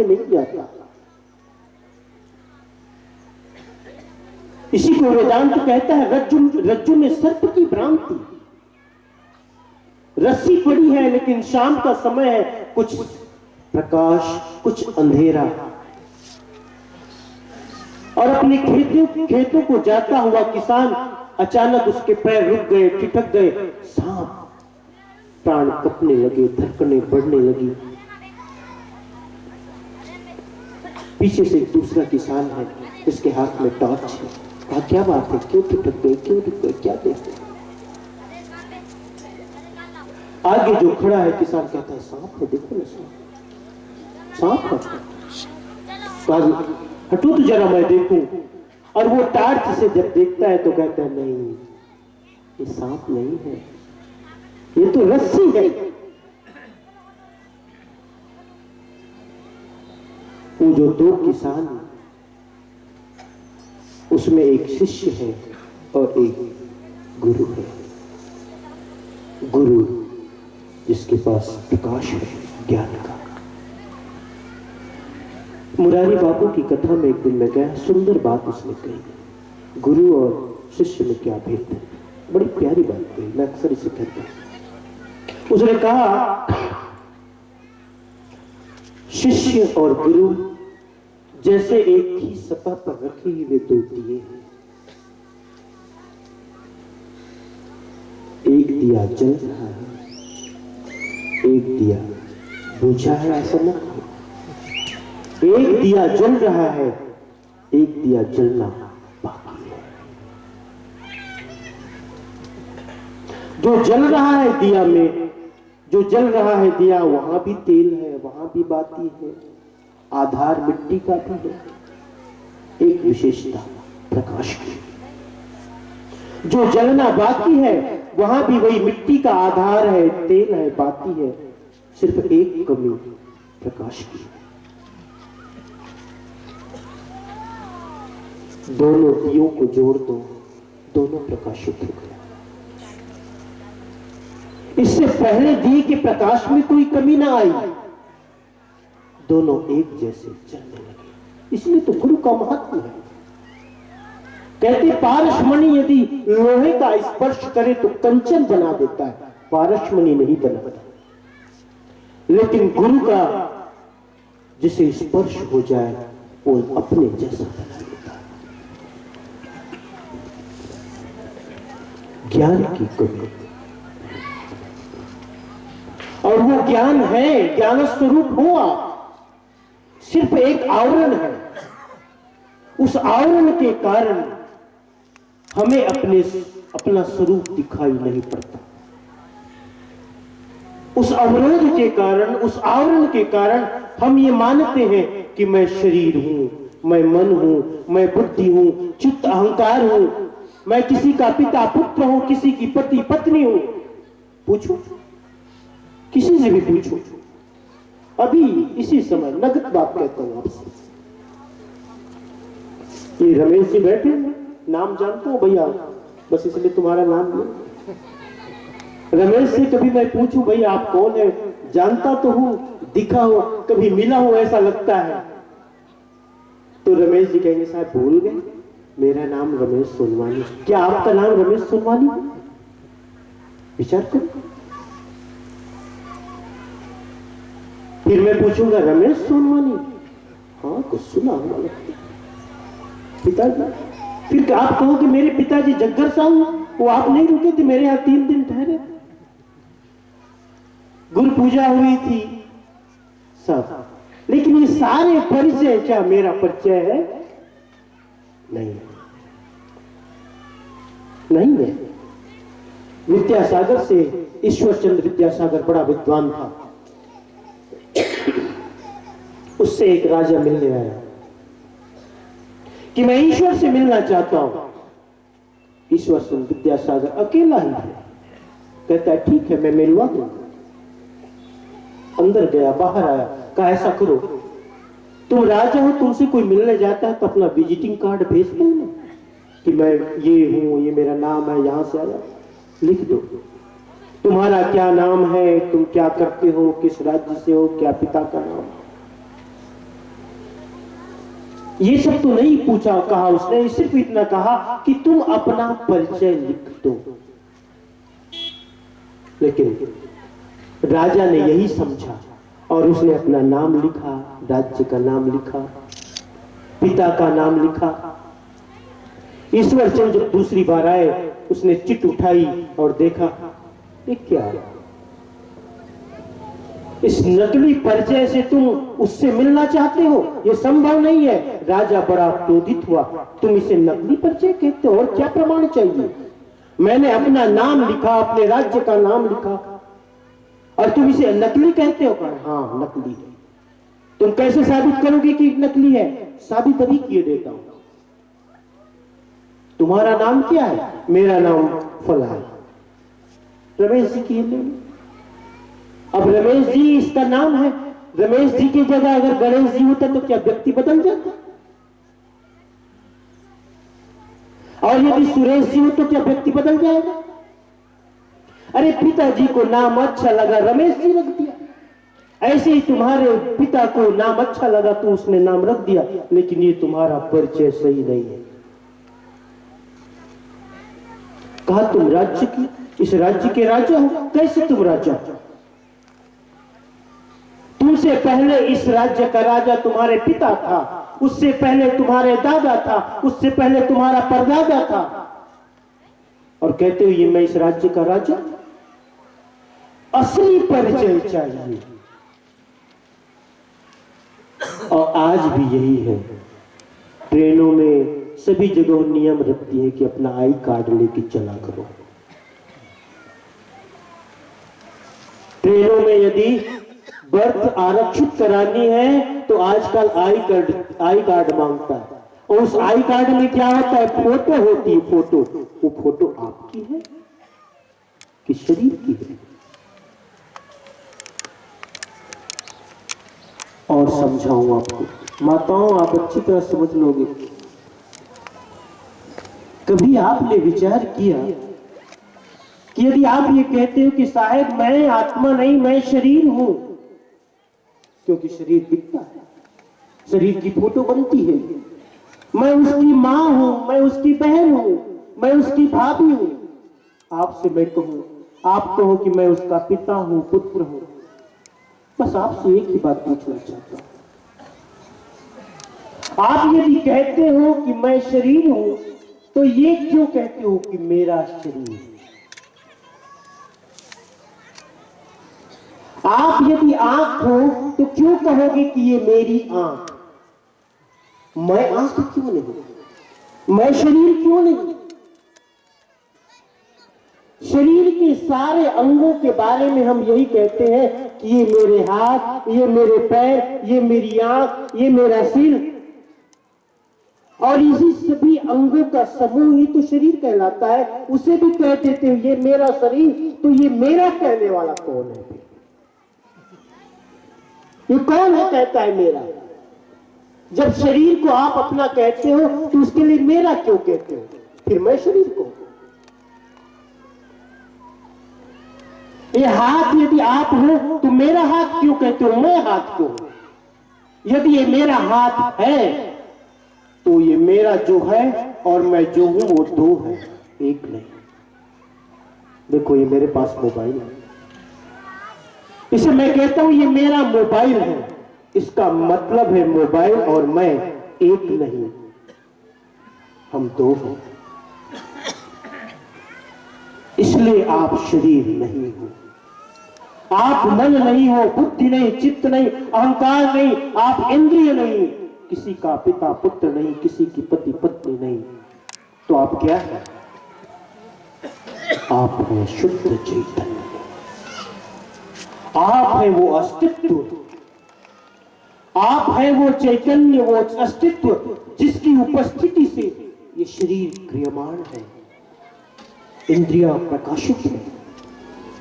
नहीं आता। इसी को वेदांत कहता है रज्जु में सर्प की भ्रांति। रस्सी पड़ी है लेकिन शाम का समय है, कुछ प्रकाश कुछ अंधेरा। और अपने खेतों को जाता हुआ किसान, अचानक उसके पैर रुक गए, ठिठक गए, सांप। प्राण कपने लगे, धड़कनें बढ़ने लगी। पीछे से एक दूसरा किसान है, इसके हाथ में टॉर्च है। कहा क्या बात है, क्यों ठिठक गए, क्यों रुक गए, क्या देखते? आगे जो खड़ा है किसान कहता है सांप है, देखो ना सांप है। हटो तो जरा मैं देखूं। और वो टार्च से जब देखता है तो कहता है नहीं, ये सांप नहीं है, ये तो रस्सी है। वो जो दो किसान, उसमें एक शिष्य है और एक गुरु है। गुरु जिसके पास प्रकाश है ज्ञान का। मुरारी बापू की कथा में एक दिन मैं गया, सुंदर बात उसने कही। गुरु और शिष्य में क्या भेद है, बड़ी प्यारी बात कही, मैं अक्सर इसे कहता हूं। उसने कहा शिष्य और गुरु जैसे एक ही सतह पर रखे हुए दो दिए हैं। एक दिया जल रहा है, एक दिया बुझा है, ऐसा न कहो। एक दिया जल रहा है, एक दिया जलना बाकी है। जो जल रहा है दिया में, जो जल रहा है दिया, वहां भी तेल है, वहां भी बाती है, आधार मिट्टी का भी है। एक विशेषता प्रकाश की। जो जलना बाकी है वहां भी वही मिट्टी का आधार है, तेल है, बाती है, सिर्फ एक कमी प्रकाश की। दोनों दियों को जोड़ दो, दोनों प्रकाशित हो गए। इससे पहले दिए के प्रकाश में कोई कमी ना आई, दोनों एक जैसे चलने लगे। इसलिए तो गुरु का महत्व है। कहते पारसमणि यदि लोहे का स्पर्श करे तो कंचन बना देता है, पारसमणि नहीं बनाता। लेकिन गुरु का जिसे स्पर्श हो जाए वो अपने जैसा बना देता है। ज्ञान की कमी, और वो ज्ञान है, ज्ञान स्वरूप हुआ, सिर्फ एक आवरण है। उस आवरण के कारण हमें अपना स्वरूप दिखाई नहीं पड़ता। उस अवरोध के कारण, उस आवरण के कारण हम ये मानते हैं कि मैं शरीर हूं, मैं मन हूं, मैं बुद्धि हूं, चित्त अहंकार हूं, मैं किसी का पिता पुत्र हूं, किसी की पति पत्नी हूं। पूछो, किसी से भी पूछो। अभी इसी समय नगद बात कहता हूं आपसे। ये रमेश जी बैठे, नाम जानता हूं भैया, बस इसलिए तुम्हारा नाम लो। रमेश से कभी मैं पूछूं भैया आप कौन है, जानता तो हूं, दिखा हो, कभी मिला हो ऐसा लगता है, तो रमेश जी कहेंगे साहब भूल गए, मेरा नाम रमेश सोनवानी। क्या आपका नाम रमेश सोनवानी है? विचार करो। फिर मैं पूछूंगा रमेश सोनवानी, हाँ कुछ सुना होगा पिताजी। फिर आप कहो कि मेरे पिताजी जग्गर साहू, वो आप नहीं रुके थे, मेरे यहां 3 दिन ठहरे थे, गुरु पूजा हुई थी सब। लेकिन ये सारे परिचय क्या मेरा परिचय है? नहीं, नहीं है। विद्यासागर से, ईश्वरचंद्र विद्यासागर बड़ा विद्वान था, उससे एक राजा मिलने आया कि मैं ईश्वर से मिलना चाहता हूं। ईश्वरचंद्र विद्यासागर अकेला ही है, कहता है ठीक है मैं मिलवा दूंगा। अंदर गया, बाहर आया, कहा ऐसा करो, तुम राजा हो, तुमसे कोई मिलने जाता है तो अपना विजिटिंग कार्ड भेज दो ना कि मैं ये हूं, ये मेरा नाम है, यहां से आया, लिख दो तुम्हारा क्या नाम है, तुम क्या करते हो, किस राज्य से हो, क्या पिता का नाम। ये सब तो नहीं पूछा, कहा उसने, सिर्फ इतना कहा कि तुम अपना परिचय लिख दो। लेकिन राजा ने यही समझा और उसने अपना नाम लिखा, राज्य का नाम लिखा, पिता का नाम लिखा। ईश्वर चंद जब दूसरी बार आए, उसने चिट उठाई और देखा, ये क्या है? इस नकली परिचय से तुम उससे मिलना चाहते हो? यह संभव नहीं है। राजा बड़ा क्रोधित हुआ, तुम इसे नकली परिचय कहते हो? और क्या प्रमाण चाहिए? मैंने अपना नाम लिखा, अपने राज्य का नाम लिखा, और तुम इसे नकली कहते हो? हाँ, नकली है। तुम कैसे साबित करोगे कि नकली है? साबित अभी किए देता हूं। तुम्हारा नाम क्या है? मेरा नाम फला है। रमेश जी की ले। अब रमेश जी इसका नाम है। रमेश जी की जगह अगर गणेश जी होता तो क्या व्यक्ति बदल जाता? और यदि सुरेश जी हो तो क्या व्यक्ति बदल जाएगा? अरे पिताजी को नाम अच्छा लगा, रमेश जी रख दिया। ऐसे ही तुम्हारे पिता को नाम अच्छा लगा तो उसने नाम रख दिया, लेकिन ये तुम्हारा परिचय सही नहीं है। कहा तुम राज्य की, इस राज्य के राजा हो। कैसे तुम राजा? तुमसे पहले इस राज्य का राजा तुम्हारे पिता था, उससे पहले तुम्हारे दादा था, उससे पहले तुम्हारा परदादा था, और कहते हो ये मैं इस राज्य का राजा? असली परिचय चाहिए। और आज भी यही है। ट्रेनों में सभी जगह नियम रखती है कि अपना आई कार्ड लेके चला करो। ट्रेनों में यदि बर्थ आरक्षित करानी है तो आजकल आई कार्ड मांगता है, और उस आई कार्ड में क्या होता है? फोटो होती है। फोटो, वो फोटो आपकी है कि शरीर की है? और समझाऊं आपको, माताओं आप अच्छी तरह समझ लोगे। कभी आपने विचार किया कि यदि आप ये कहते हो कि साहब मैं आत्मा नहीं, मैं शरीर हूं, क्योंकि शरीर दिखता है, शरीर की फोटो बनती है, मैं उसकी मां हूं, मैं उसकी बहन हूं, मैं उसकी भाभी हूं, आपसे मैं कहूं, आप कहो कि मैं उसका पिता हूं, पुत्र हूं, बस आपसे एक ही बात पूछना चाहता हूं। आप यदि कहते हो कि मैं शरीर हूं, तो ये क्यों कहते हो कि मेरा शरीर? आप यदि आंख हो तो क्यों कहोगे कि ये मेरी आंख? मैं आंख क्यों नहीं? मैं शरीर क्यों नहीं? शरीर के सारे अंगों के बारे में हम यही कहते हैं कि ये मेरे हाथ, ये मेरे पैर, ये मेरी आंख, ये मेरा सिर, और इसी सभी अंगों का समूह ही तो शरीर कहलाता है। उसे भी कह देते हैं ये मेरा शरीर, तो ये मेरा कहने वाला कौन है? ये कौन है कहता है मेरा? जब शरीर को आप अपना कहते हो तो उसके लिए मेरा क्यों कहते हो? फिर मैं शरीर को। ये हाथ यदि आप हो तो मेरा हाथ क्यों कहते हो? मैं हाथ क्यों? यदि ये मेरा हाथ है तो ये मेरा जो है और मैं जो हूं वो दो है, एक नहीं। देखो ये मेरे पास मोबाइल है, इसे मैं कहता हूं ये मेरा मोबाइल है, इसका मतलब है मोबाइल और मैं एक नहीं, हम दो हैं। इसलिए आप शरीर नहीं हो, आप मन नहीं हो, बुद्धि नहीं, चित्त नहीं, अहंकार नहीं, आप इंद्रिय नहीं, किसी का पिता पुत्र नहीं, किसी की पति पत्नी नहीं, तो आप क्या है? आप हैं शुद्ध चैतन्य, आप हैं वो अस्तित्व, आप हैं वो चैतन्य, वो अस्तित्व जिसकी उपस्थिति से ये शरीर क्रियमान है, इंद्रियां प्रकाशित है।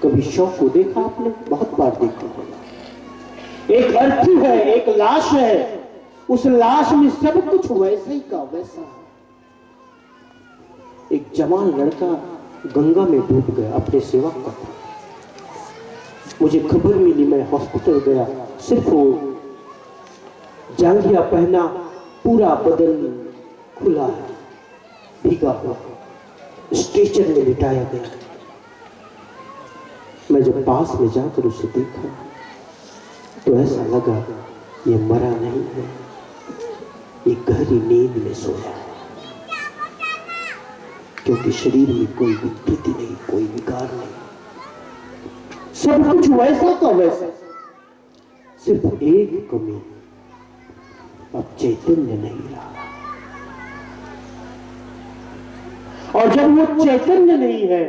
कभी शव को देखा आपने? बहुत बार देखा होगा। एक अर्थी है, एक लाश है, उस लाश में सब कुछ वैसा ही का वैसा है। एक जवान लड़का गंगा में डूब गया अपने सेवक का। मुझे खबर मिली, मैं हॉस्पिटल गया, सिर्फ वो जांघिया पहना, पूरा बदन खुला है, भीगा हुआ, स्ट्रेचर में लिटाया गया। मैं जब पास में जाकर उसे देखा तो ऐसा लगा ये मरा नहीं है, ये गहरी नींद में सोया है, क्योंकि शरीर में कोई विकृति नहीं, कोई विकार नहीं, सब कुछ वैसा का वैसा। सिर्फ एक कमी, अब चैतन्य नहीं रहा। और जब वो चैतन्य नहीं है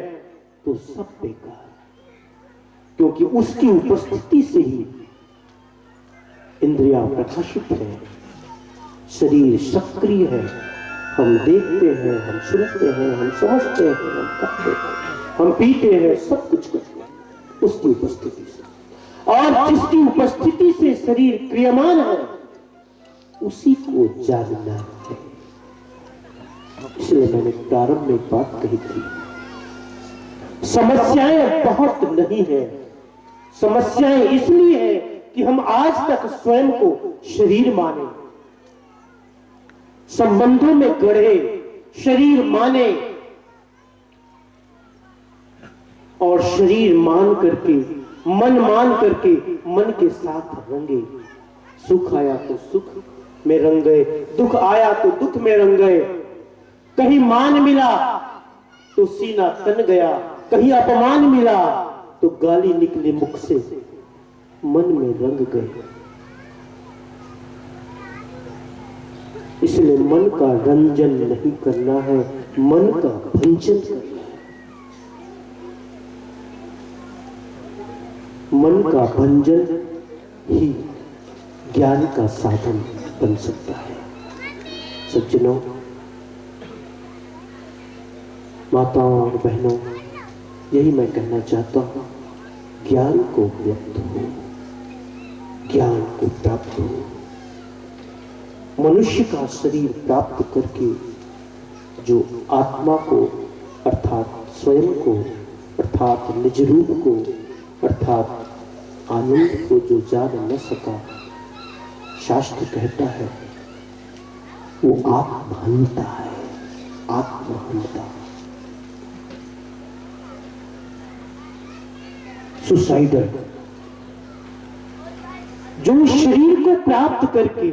तो सब बेकार, क्योंकि उसकी उपस्थिति से ही इंद्रियां प्रकाशित है, शरीर सक्रिय है, हम देखते हैं, हम सुनते हैं, हम समझते हैं, हम करते हैं, हम पीते हैं, सब कुछ करते हैं उसकी उपस्थिति से। और जिसकी उपस्थिति से शरीर क्रियमान है उसी को जानना है। इसलिए मैंने प्रारंभ में एक बात कही थी, समस्याएं बहुत नहीं है, समस्याएं इसलिए है कि हम आज तक स्वयं को शरीर माने, संबंधों में गढ़े शरीर माने, और शरीर मान करके, मन मान करके मन के साथ रंगे। सुख आया तो सुख में रंग गए, दुख आया तो दुख में रंग गए, कहीं मान मिला तो सीना तन गया, कहीं अपमान मिला तो गाली निकले मुख से, मन में रंग गए। इसलिए मन का रंजन नहीं करना है, मन का भंजन करना है। मन का भंजन ही ज्ञान का साधन बन सकता है। सज्जनों, माताओं और बहनों, यही मैं कहना चाहता हूं, ज्ञान को उपलब्ध हो, ज्ञान को प्राप्त हो। मनुष्य का शरीर प्राप्त करके जो आत्मा को अर्थात स्वयं को अर्थात निज रूप को अर्थात आनंद को जो जान न सका, शास्त्र कहता है वो आत्महंता है, आत्महंता, सुसाइडर। जो शरीर को प्राप्त करके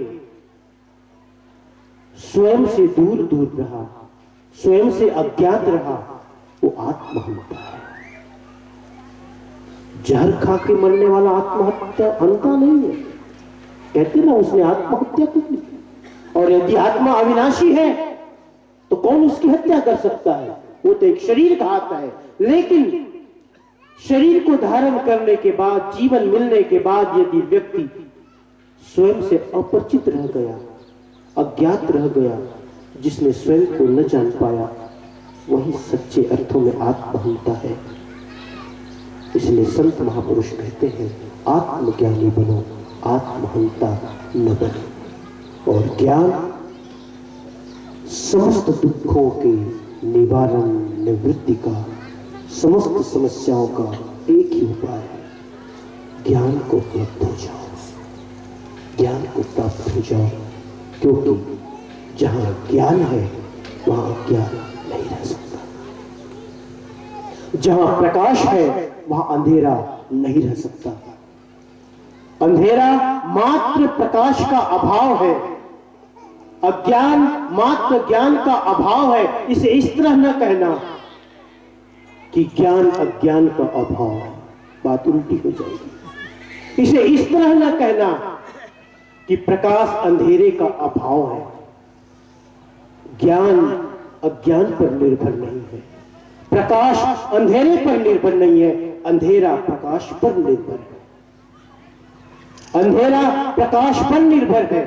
स्वयं से दूर दूर रहा, स्वयं से अज्ञात रहा, वो आत्महंता है। जहर खा के मरने वाला आत्महत्या हंता नहीं है, कहते ना उसने आत्महत्या की। और यदि आत्मा अविनाशी है तो कौन उसकी हत्या कर सकता है? वो तो एक शरीर खाता है। लेकिन शरीर को धारण करने के बाद, जीवन मिलने के बाद यदि व्यक्ति स्वयं से अपरिचित रह गया, अज्ञात रह गया, जिसने स्वयं को न जान पाया, वही सच्चे अर्थों में आत्महंता है। इसलिए संत महापुरुष कहते हैं, आत्मज्ञानी बनो, आत्महंता न बनो। और ज्ञान समस्त दुखों के निवारण, निवृत्ति का, समस्त समस्याओं का एक ही उपाय है, ज्ञान को प्राप्त हो जाओ, ज्ञान को प्राप्त हो जाओ। क्योंकि जहां ज्ञान है वहां अज्ञान नहीं रह सकता, जहां प्रकाश है वहां अंधेरा नहीं रह सकता। अंधेरा मात्र प्रकाश का अभाव है, अज्ञान मात्र ज्ञान का अभाव है। इसे इस तरह न कहना कि ज्ञान अज्ञान का अभाव है, बात उल्टी हो जाएगी। इसे इस तरह न कहना कि प्रकाश अंधेरे का अभाव है। ज्ञान अज्ञान पर निर्भर नहीं है, प्रकाश अंधेरे पर निर्भर नहीं है, अंधेरा प्रकाश पर निर्भर है, अंधेरा प्रकाश पर निर्भर है।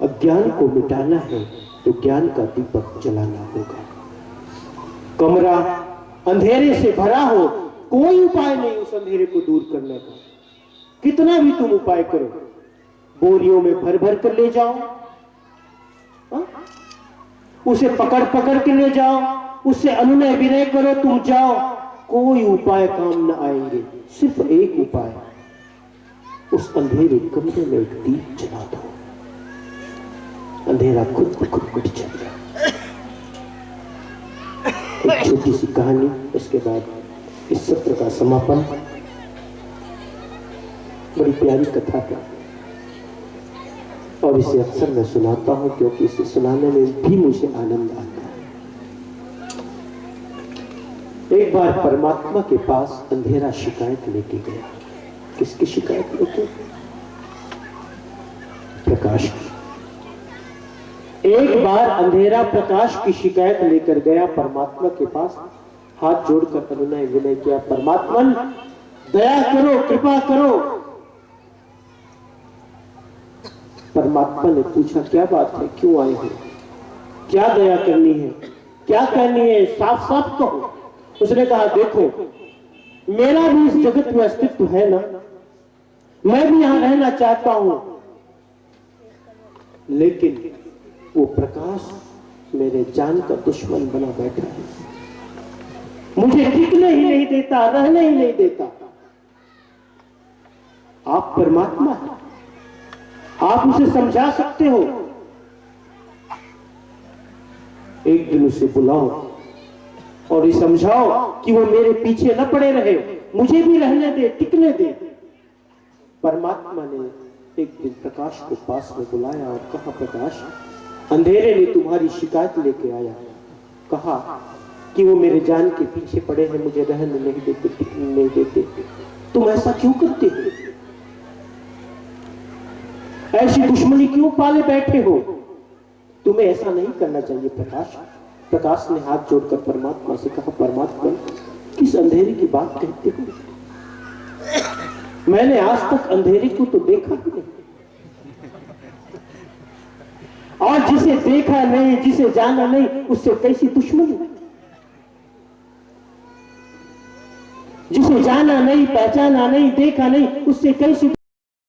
अज्ञान को मिटाना है तो ज्ञान का दीपक जलाना होगा। कमरा अंधेरे से भरा हो, कोई उपाय नहीं उस अंधेरे को दूर करने का। कितना भी तुम उपाय करो, बोरियों में भर भर कर ले जाओ, उसे पकड़ पकड़ के ले जाओ, उससे अनुनय विनय करो, तुम जाओ, कोई उपाय काम न आएंगे। सिर्फ एक उपाय, उस अंधेरे कमरे में एक दीप जला दो, अंधेरा खुद ब खुद मिट जाएगा। एक छोटी सी कहानी, इसके बाद इस सत्र का समापन। बड़ी प्यारी कथा है और इसे अक्सर मैं सुनाता हूं क्योंकि इसे सुनाने में भी मुझे आनंद आता है। एक बार परमात्मा के पास अंधेरा शिकायत लेके गया। किसकी शिकायत लेके? प्रकाश की। एक बार अंधेरा प्रकाश की शिकायत लेकर गया परमात्मा के पास। हाथ जोड़कर अनुनय विनय किया, परमात्मन दया करो, कृपा करो। परमात्मा ने पूछा, क्या बात है, क्यों आए हो, क्या दया करनी है, क्या करनी है, साफ साफ कहो। उसने कहा, देखो मेरा भी इस जगत में अस्तित्व है ना, मैं भी यहां रहना चाहता हूं, लेकिन वो प्रकाश मेरे जान का दुश्मन बना बैठा है, मुझे टिकने ही नहीं देता, रहने ही नहीं देता। आप परमात्मा हैं, आप उसे समझा सकते हो। एक दिन उसे बुलाओ और ये समझाओ कि वो मेरे पीछे न पड़े रहे, मुझे भी रहने दे, टिकने दे। परमात्मा ने एक दिन प्रकाश को पास में बुलाया और कहा, प्रकाश अंधेरे ने तुम्हारी शिकायत लेके आया, कहा कि वो मेरे जान के पीछे पड़े हैं, मुझे रहने नहीं देते, टिकने नहीं देते। तुम ऐसा क्यों करते हो, ऐसी दुश्मनी क्यों पाले बैठे हो, तुम्हें ऐसा नहीं करना चाहिए प्रकाश। प्रकाश ने हाथ जोड़कर परमात्मा से कहा, परमात्मा किस अंधेरे की बात कहते हो, मैंने आज तक अंधेरे को तो देखा ही नहीं, और जिसे देखा नहीं, जिसे जाना नहीं, उससे कैसी दुश्मनी, जिसे जाना नहीं, पहचाना नहीं, देखा नहीं, उससे कैसी